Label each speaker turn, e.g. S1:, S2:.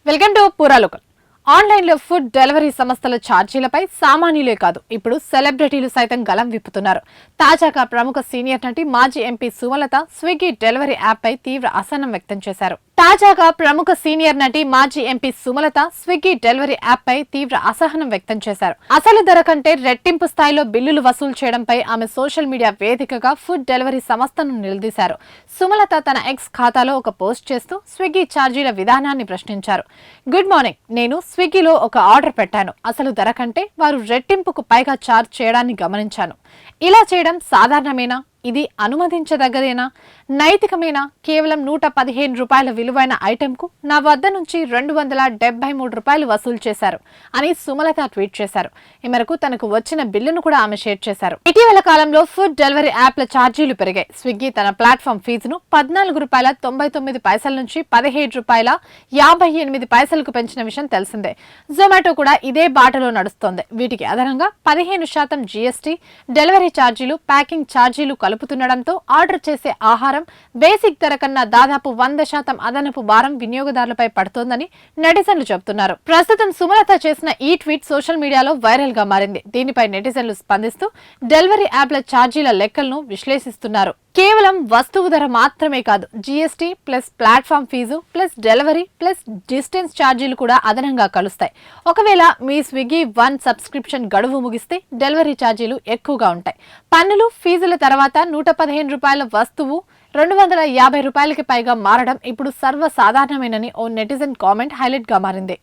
S1: Welcome to పూరాలోకల్. ఆన్లైన్లో food delivery సంస్థల ఛార్జీలపై సామాన్యులే కాదు ఇప్పుడు సెలబ్రిటీలు సైతం గలం విప్పుతున్నారు. తాజాగా ప్రముఖ సీనియర్ నటి మాజీ ఎంపీ సుమలత స్విగ్గీ డెలివరీ యాప్పై తీవ్ర అసహనం వ్యక్తం చేశారు. అసలు ధర కంటే రెట్టింపు స్థాయిలో బిల్లులు వసూలు చేయడంపై ఆమె సోషల్ మీడియా వేదికగా ఫుడ్ డెలివరీ సంస్థను నిలదీశారు. సుమలత తన ఎక్స్ ఖాతాలో ఒక పోస్ట్ చేస్తూ స్విగ్గీ ఛార్జీల విధానాన్ని ప్రశ్నించారు. గుడ్ మార్నింగ్, నేను స్విగ్గీలో ఒక ఆర్డర్ పెట్టాను. అసలు ధర కంటే వారు రెట్టింపుకు పైగా ఛార్జ్ చేయడాన్ని గమనించాను. ఇలా చేయడం సాధారణమేనా? ఇది అనుమతించదగ్గదేనా? నైతికమేనా? కేవలం 115 రూపాయల విలువైన ఐటెంకు నా వద్ద నుంచి 273 రూపాయలు వసూలు చేశారు అని సుమలత ట్వీట్ చేశారు. ఈ మేరకు తనకు వచ్చిన బిల్లును కూడా ఆమె షేర్ చేశారు. ఇటీవల కాలంలో ఫుడ్ డెలివరీ యాప్ల ఛార్జీలు పెరిగాయి. స్విగ్గీ తన ప్లాట్ఫామ్ ఫీజును 14 రూపాయల 99 పైసల నుంచి 17 రూపాయల 58 పైసలకు పెంచిన విషయం తెలిసిందే. జొమాటో కూడా ఇదే బాటలో నడుస్తోంది. వీటికి అదనంగా 15% జీఎస్టీ, డెలివరీ ఛార్జీలు, ప్యాకింగ్ ఛార్జీలు కలుపుతుండడంతో ఆర్డర్ చేసే ఆహారం బేసిక్ ధర కన్నా దాదాపు 100% అదనపు భారం వినియోగదారులపై పడుతోందని నెటిజన్లు చెబుతున్నారు. ప్రస్తుతం సుమలత చేసిన ఈ ట్వీట్ సోషల్ మీడియాలో వైరల్ గా మారింది. దీనిపై నెటిజన్లు స్పందిస్తూ డెలివరీ యాప్ల ఛార్జీల లెక్కలను విశ్లేషిస్తున్నారు. కేవలం వస్తువు ధర మాత్రమే కాదు, GST plus platform fee plus delivery plus distance ఛార్జీలు కూడా అదనంగా కలుస్తాయి. ఒకవేళ మీ స్విగ్గీ వన్ సబ్స్క్రిప్షన్ గడువు ముగిస్తే డెలివరీ ఛార్జీలు ఎక్కువగా ఉంటాయి. పన్నులు, ఫీజుల తర్వాత 115 రూపాయల వస్తువు 250 రూపాయలకి పైగా మారడం ఇప్పుడు సర్వసాధారణమేనని ఓ నెటిజన్ కామెంట్ హైలైట్ గా మారింది.